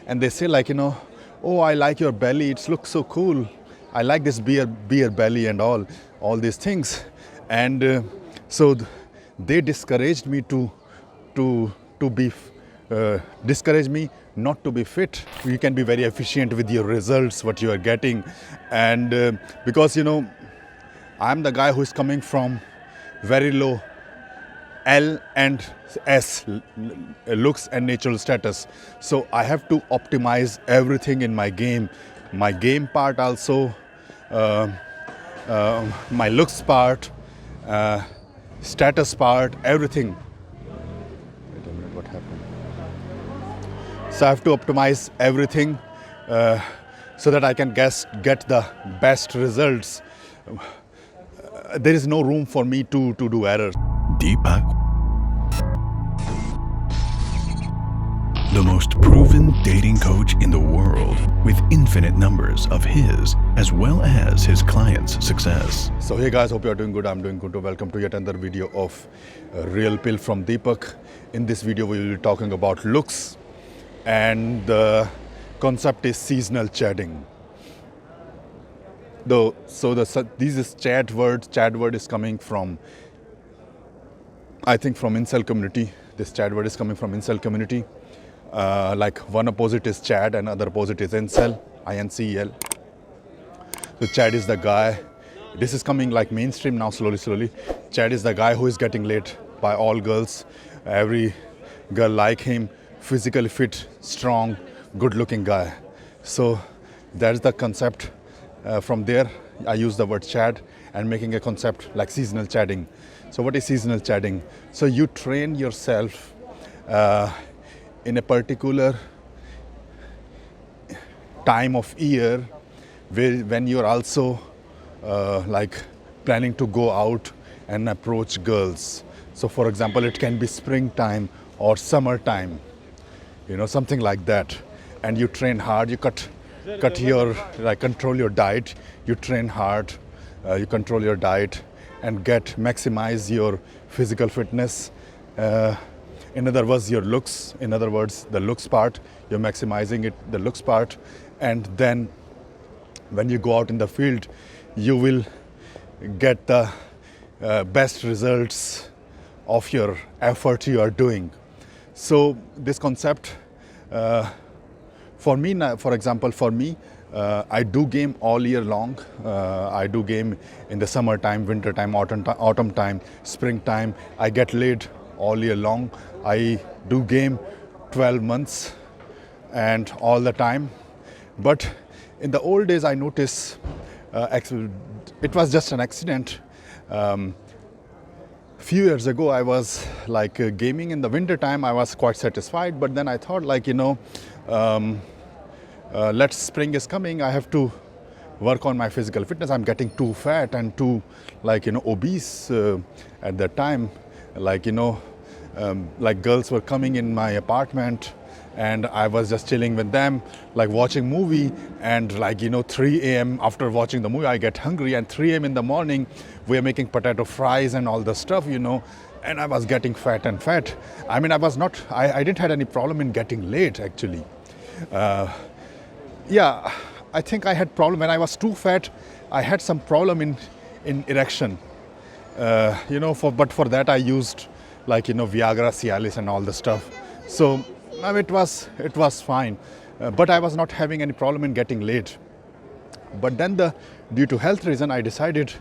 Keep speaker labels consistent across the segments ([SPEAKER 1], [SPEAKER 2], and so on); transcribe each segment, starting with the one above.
[SPEAKER 1] and they say like, oh, I like your belly, it looks so cool. I like this beer belly and all these things. And they discouraged me to be discourage me not to be fit. You can be very efficient with your results, what you are getting. And because I'm the guy who is coming from very low L and S looks and natural status. So I have to optimize everything in my game part also, my looks part, status part, everything. Wait a minute, what happened? So I have to optimize everything so that I can get the best results. There is no room for me to do errors.
[SPEAKER 2] Deepak, the most proven dating coach in the world, with infinite numbers of his as well as his clients' success.
[SPEAKER 1] So hey guys, hope you are doing good. I'm doing good. Welcome to yet another video of Real Pill from Deepak. In this video we will be talking about looks, and the concept is seasonal chatting. This is chat word is coming from, I think, from incel community. This chat word is coming from incel community. Like one opposite is Chad and other opposite is incel, INCEL. So Chad is the guy. This is coming like mainstream now, slowly. Chad is the guy who is getting laid by all girls. Every girl like him, physically fit, strong, good-looking guy. So that's the concept. From there, I use the word Chad and making a concept like seasonal chatting. So what is seasonal chatting? So you train yourself in a particular time of year when you're also like planning to go out and approach girls. So for example, it can be springtime or summertime, something like that. And you train hard, you control your diet, you train hard, you control your diet and maximize your physical fitness. In other words, your looks, in other words, the looks part, you're maximizing it, the looks part. And then when you go out in the field, you will get the best results of your effort you are doing. So this concept, for me, I do game all year long. I do game in the summertime, wintertime, autumn time, springtime. I get laid all year long. I do game 12 months and all the time. But in the old days, I noticed it was just an accident. Few years ago, I was like gaming in the winter time. I was quite satisfied, but then I thought like, spring is coming. I have to work on my physical fitness. I'm getting too fat and too obese at that time. Like girls were coming in my apartment and I was just chilling with them, like watching movie, and 3 a.m. after watching the movie I get hungry, and 3 a.m. in the morning we are making potato fries and all the stuff, and I was getting fat. I mean, I didn't have any problem in getting late actually. Yeah, I think I had problem when I was too fat. I had some problem in erection, but for that I used Viagra, Cialis and all the stuff. So it was fine, but I was not having any problem in getting late. But then due to health reason, I decided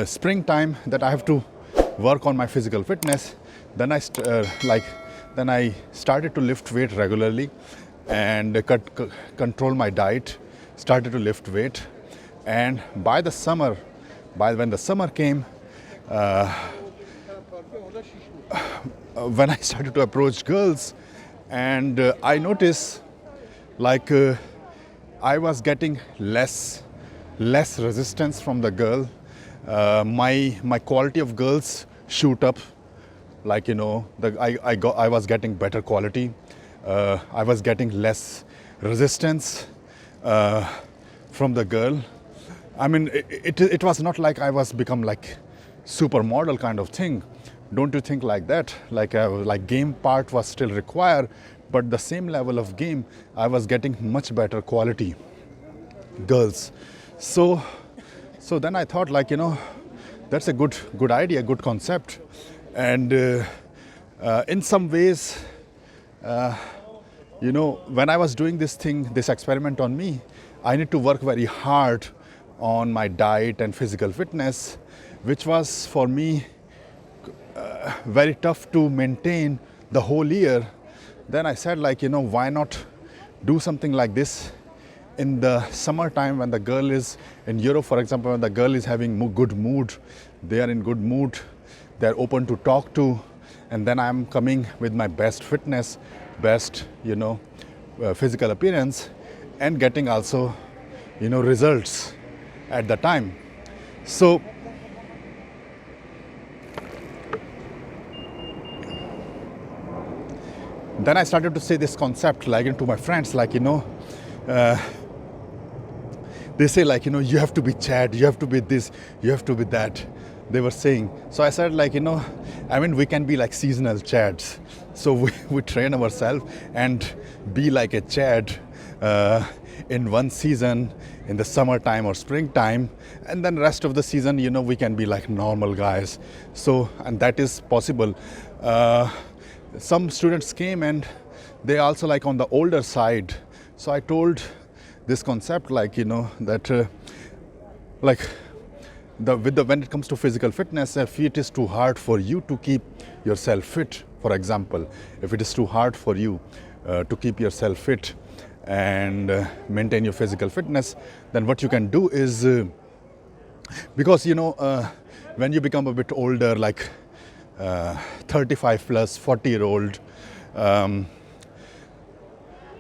[SPEAKER 1] springtime that I have to work on my physical fitness. Then I started to lift weight regularly and control my diet. Started to lift weight, and when the summer came, when I started to approach girls, and I noticed I was getting less resistance from the girl. My quality of girls shoot up. I was getting better quality. I was getting less resistance from the girl. I mean, it was not like I was become like supermodel kind of thing, Don't you think like that? Like game part was still required, but the same level of game, I was getting much better quality girls. So then I thought, like, that's a good idea, good concept. And in some ways, when I was doing this experiment on me, I need to work very hard on my diet and physical fitness, which was for me very tough to maintain the whole year. Then I said, like, why not do something like this in the summertime when the girl is in Europe, for example, when the girl is having good mood, they are in good mood, they're open to talk to, and then I'm coming with my best fitness, best, physical appearance, and getting also, results at the time. So then I started to say this concept, like, to my friends, like, they say, like, you have to be Chad, you have to be this, you have to be that, they were saying. So I said, like, we can be like seasonal Chads. So we train ourselves and be like a Chad in one season, in the summertime or springtime, and then rest of the season, we can be like normal guys. So, and that is possible. Some students came and they also like on the older side. So I told this concept, like, that when it comes to physical fitness, if it is too hard for you to keep yourself fit, for example, if it is too hard for you to keep yourself fit and maintain your physical fitness, then what you can do is, because when you become a bit older, like 35 plus, 40-year-old,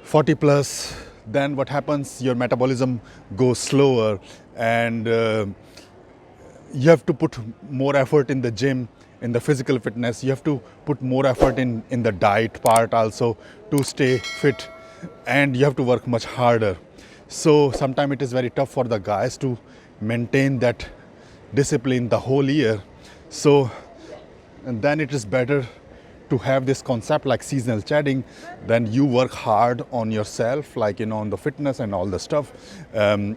[SPEAKER 1] 40 plus, then what happens, your metabolism goes slower, and you have to put more effort in the gym, in the physical fitness. You have to put more effort in the diet part also to stay fit, and you have to work much harder. So sometimes it is very tough for the guys to maintain that discipline the whole year. So, and then it is better to have this concept like seasonal chatting. Then you work hard on yourself, like, on the fitness and all the stuff. Around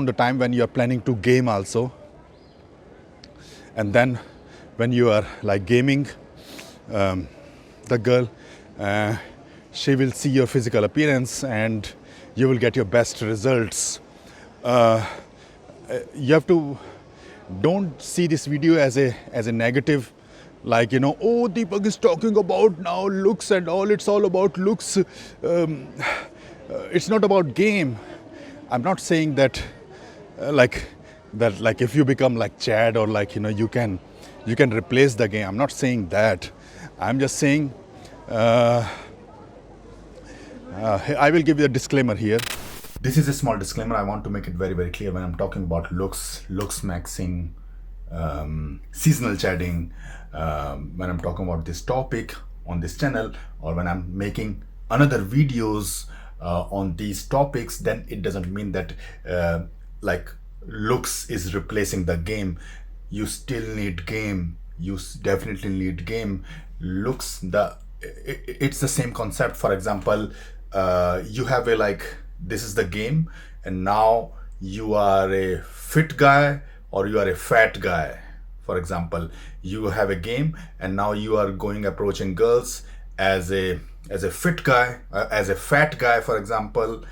[SPEAKER 1] the time when you are planning to game also. And then when you are like gaming, the girl, she will see your physical appearance and you will get your best results. You have to, don't see this video as a negative, like, oh, Deepak is talking about now looks and all, it's all about looks. It's not about game. I'm not saying that like if you become like Chad or like, you can replace the game. I'm not saying that. I'm just saying, I will give you a disclaimer here. This is a small disclaimer. I want to make it very, very clear when I'm talking about looks maxing, seasonal chatting, when I'm talking about this topic on this channel, or when I'm making another videos on these topics, then it doesn't mean that like looks is replacing the game. You still need game. You definitely need game. Looks, it's the same concept. For example, you have a like, this is the game, and now you are a fit guy or you are a fat guy. For example, you have a game and now you are approaching girls as a fit guy, as a fat guy, for example,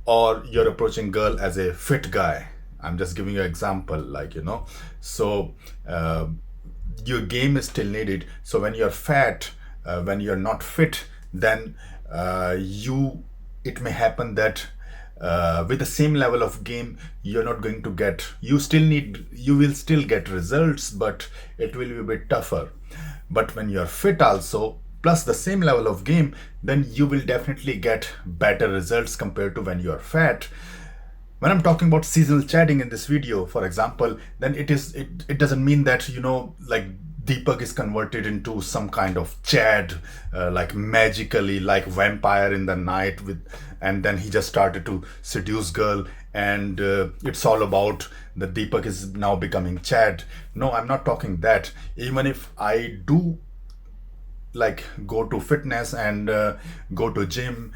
[SPEAKER 1] or you're approaching girl as a fit guy. I'm just giving you an example, like, so your game is still needed. So when you're fat, when you're not fit, then it may happen that with the same level of game, you're not going to get, you will still get results, but it will be a bit tougher. But when you're fit also, plus the same level of game, then you will definitely get better results compared to when you're fat. When I'm talking about seasonal chatting in this video, for example, then it doesn't mean that, like Deepak is converted into some kind of Chad, like magically, like vampire in the night and then he just started to seduce girl and it's all about the Deepak is now becoming Chad. No, I'm not talking that. Even if I do like go to fitness and go to gym,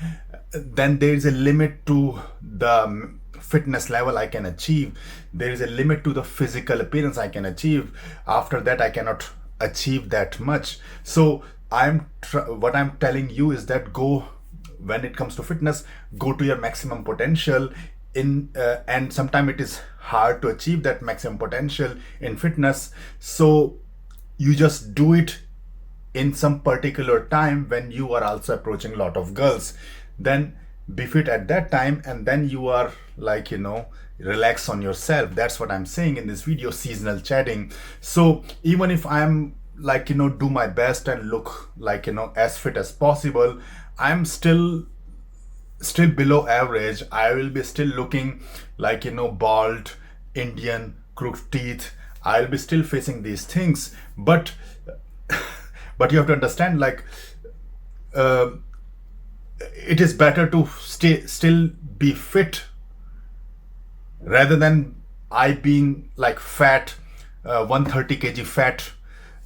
[SPEAKER 1] then there is a limit to the fitness level I can achieve. There is a limit to the physical appearance I can achieve. After that I cannot achieve that much. So what I'm telling you is that go, when it comes to fitness, go to your maximum potential in and sometimes it is hard to achieve that maximum potential in fitness, so you just do it in some particular time when you are also approaching a lot of girls. Then be fit at that time, and then you are like, relax on yourself. That's what I'm saying in this video, seasonal chatting. So even if I'm like, do my best and look like, as fit as possible, I'm still below average. I will be still looking like, bald, Indian, crooked teeth. I'll be still facing these things, but but you have to understand, like, it is better to still be fit rather than I being like fat, 130 kg fat,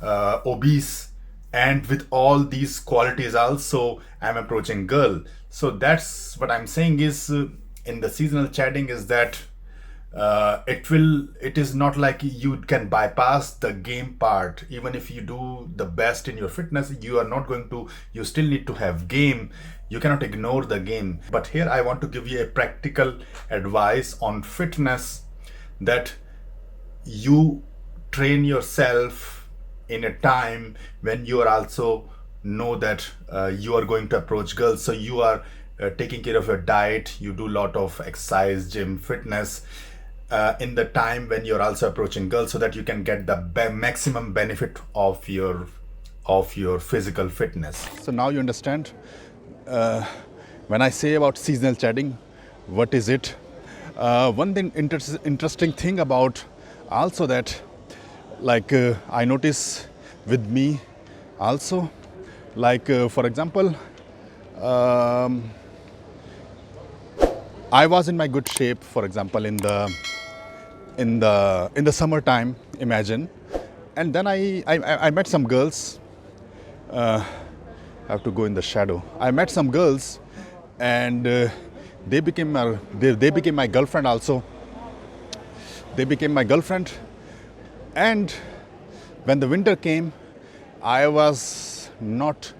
[SPEAKER 1] obese, and with all these qualities also I'm approaching girl. So that's what I'm saying is, in the seasonal chatting, is that it is not like you can bypass the game part. Even if you do the best in your fitness, you still need to have game. You cannot ignore the game. But here I want to give you a practical advice on fitness, that you train yourself in a time when you are also know that you are going to approach girls. So you are taking care of your diet, you do a lot of exercise, gym, fitness in the time when you're also approaching girls, so that you can get the maximum benefit of your physical fitness. So now you understand when I say about seasonal chatting, what is it? One thing interesting thing about also that, like, I notice with me also, like, for example, I was in my good shape, for example, in the summertime, imagine, and then I met some girls. I have to go in the shadow. I met some girls, and they became my girlfriend also. They became my girlfriend, and when the winter came, I was not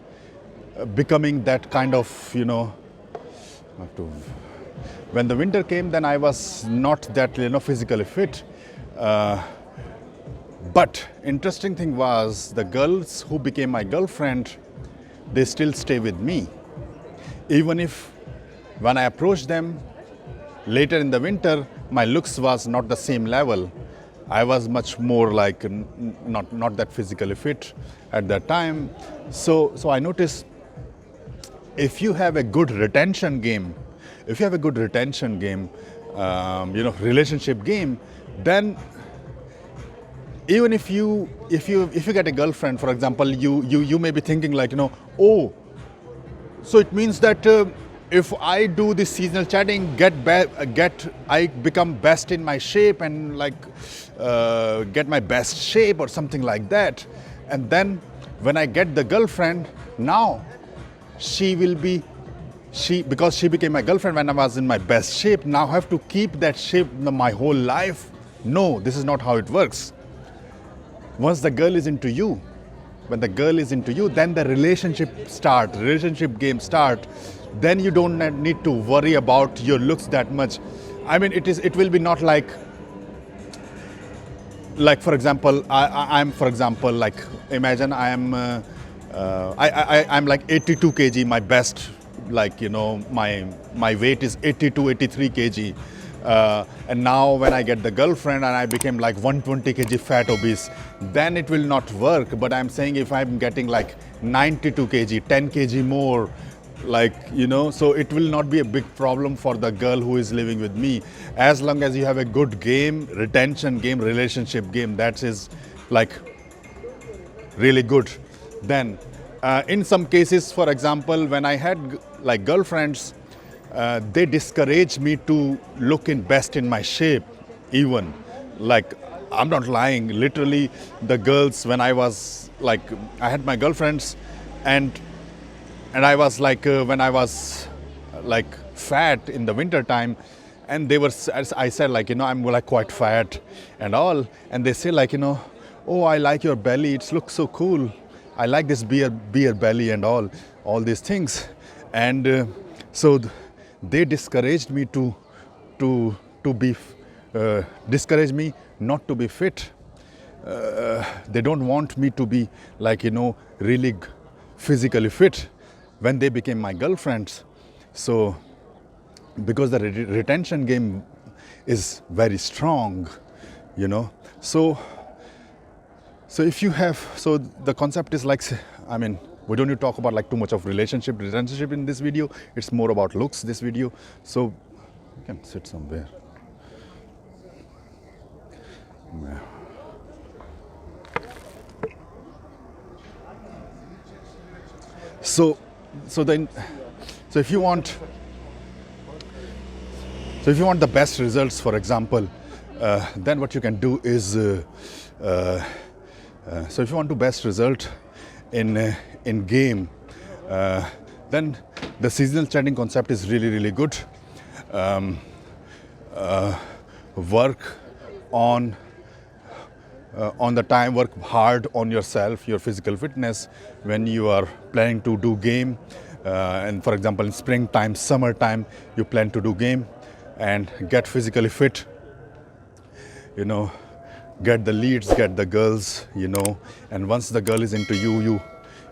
[SPEAKER 1] becoming that kind of, when the winter came, then I was not that, physically fit. But interesting thing was, the girls who became my girlfriend, they still stay with me. Even if when I approached them later in the winter, my looks was not the same level. I was much more like not that physically fit at that time. So I noticed, if you have a good retention game, relationship game, then even if you get a girlfriend, for example, you may be thinking like, oh, so it means that if I do this seasonal chatting, I become best in my shape and like get my best shape or something like that, and then when I get the girlfriend, now because she became my girlfriend when I was in my best shape, now I have to keep that shape my whole life. No, this is not how it works. Once the girl is into you, then the relationship game start. Then you don't need to worry about your looks that much. I mean, it will be not like for example, I'm for example, like, imagine I'm like 82 kg, my best, like, my weight is 82, 83 kg. And now when I get the girlfriend and I became like 120 kg fat obese, then it will not work. But I'm saying, if I'm getting like 92 kg, 10 kg more, like, so it will not be a big problem for the girl who is living with me, as long as you have a good game, retention game, relationship game. That is like really good. Then in some cases, for example, when I had like girlfriends, they discourage me to look in best in my shape. Even like, I'm not lying, literally the girls, when I was like, I had my girlfriends, and I was like, when I was like fat in the winter time, and they were, as I said, like, I'm like quite fat and all, and they say like, oh, I like your belly, it looks so cool, I like this beer belly and all these things. And so they discouraged me to be discourage me not to be fit. They don't want me to be like, really physically fit when they became my girlfriends. So because the retention game is very strong, so if you have, so the concept is like, I mean, we don't need to talk about like too much of relationship in this video. It's more about looks, this video. So you can sit somewhere. Yeah. So if you want the best results, for example, then what you can do is, so if you want to best result in game, then the seasonal chatting concept is really good. Work on the time, work hard on yourself, your physical fitness when you are planning to do game. And for example, in springtime, summertime, you plan to do game and get physically fit. Get the leads, get the girls, and once the girl is into you,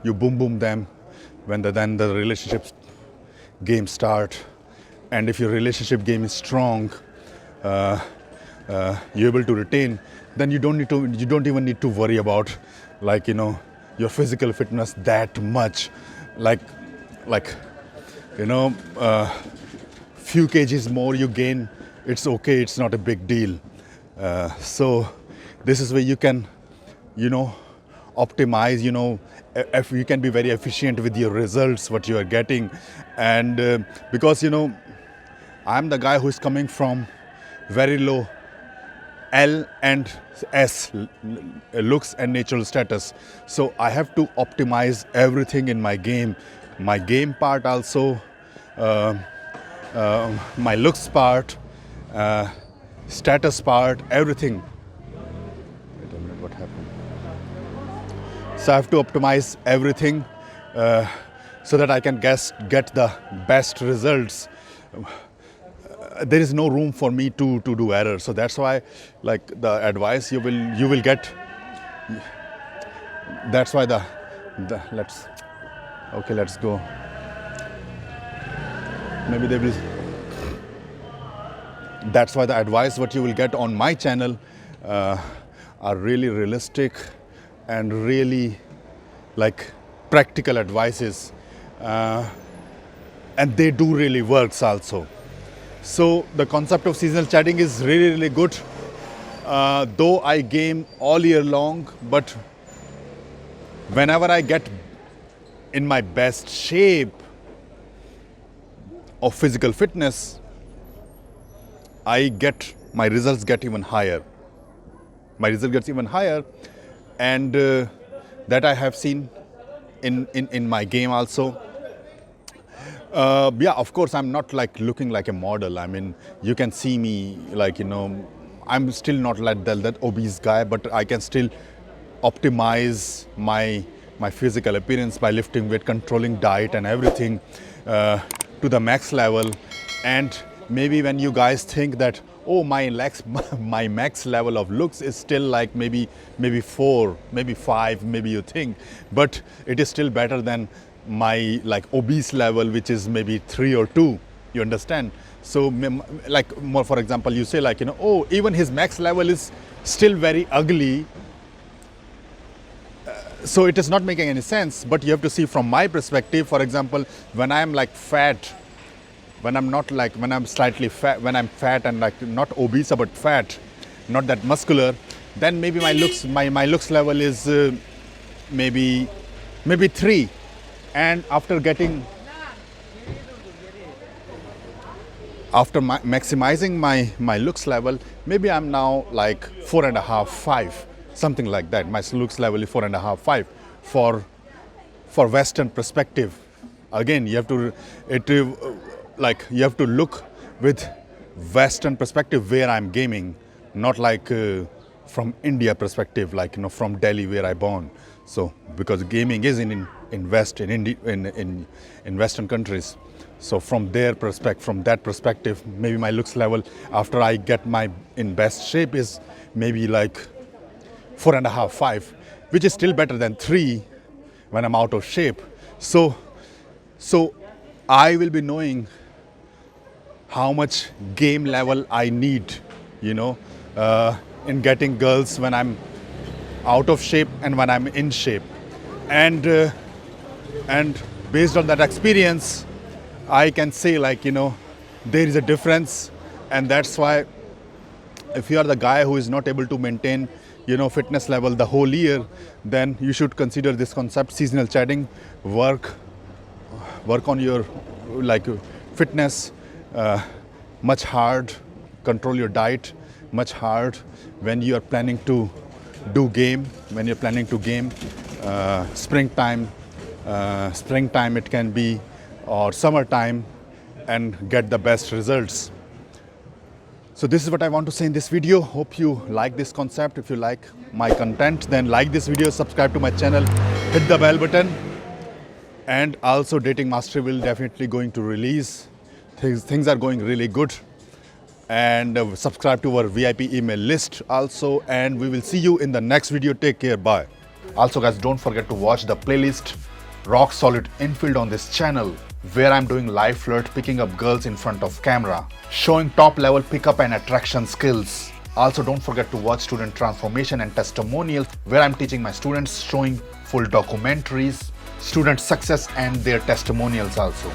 [SPEAKER 1] you boom them. Then the relationship game start. And if your relationship game is strong, you're able to retain, then you don't even need to worry about like, your physical fitness that much. Like few kgs more you gain, it's okay, it's not a big deal. So this is where you can, optimize, if you can be very efficient with your results, what you are getting. And because, I'm the guy who is coming from very low L and S, looks and natural status. So I have to optimize everything in my game part also, my looks part, status part, everything. Wait a minute, what happened? So I have to optimize everything so that I can get the best results. There is no room for me to do error. So that's why, like, the advice you will get. That's why let's go. Maybe they will. That's why the advice what you will get on my channel are really realistic and really like practical advices, and they do really works also. So the concept of seasonal chatting is really good. Though I game all year long, but whenever I get in my best shape of physical fitness, my results get even higher. My result gets even higher, and that I have seen in my game also. Yeah, of course, I'm not like looking like a model. I mean, you can see me like, I'm still not like that obese guy, but I can still optimize my physical appearance by lifting weight, controlling diet and everything to the max level. And maybe when you guys think that, oh, my max level of looks is still like maybe 4, maybe 5, maybe you think, but it is still better than my like obese level, which is maybe 3 or 2. You understand? So like, more for example, you say like, oh, even his max level is still very ugly. So it is not making any sense. But you have to see from my perspective. For example, when I am like fat, when I'm slightly fat, when I'm fat and like not obese but fat, not that muscular, then maybe my looks level is maybe 3. And after getting after maximizing my looks level, maybe I'm now like 4.5, 5, something like that. My looks level is 4.5, 5 for Western perspective. Again, you have to you have to look with Western perspective where I'm gaming, not like from India perspective, like from Delhi where I born. So because gaming is in West in India in Western countries. So from that perspective, maybe my looks level after I get my in best shape is maybe like 4.5, 5, which is still better than 3 when I'm out of shape. So I will be knowing how much game level I need, in getting girls when I'm out of shape and when I'm in shape, and based on that experience, I can say there is a difference, and that's why if you are the guy who is not able to maintain fitness level the whole year, then you should consider this concept seasonal shedding. Work on your fitness much hard, control your diet much hard when you are planning to game springtime it can be, or summertime, and get the best results. So this is what I want to say in this video. Hope you like this concept. If you like my content, then like this video, subscribe to my channel, hit the bell button, and also Dating Mastery will definitely going to release. Things are going really good, and subscribe to our VIP email list also, and we will see you in the next video. Take care, bye. Also guys, don't forget to watch the playlist Rock Solid Infield on this channel, where I'm doing live flirt, picking up girls in front of camera, showing top level pickup and attraction skills. Also don't forget to watch student transformation and testimonials, where I'm teaching my students, showing full documentaries, student success and their testimonials also.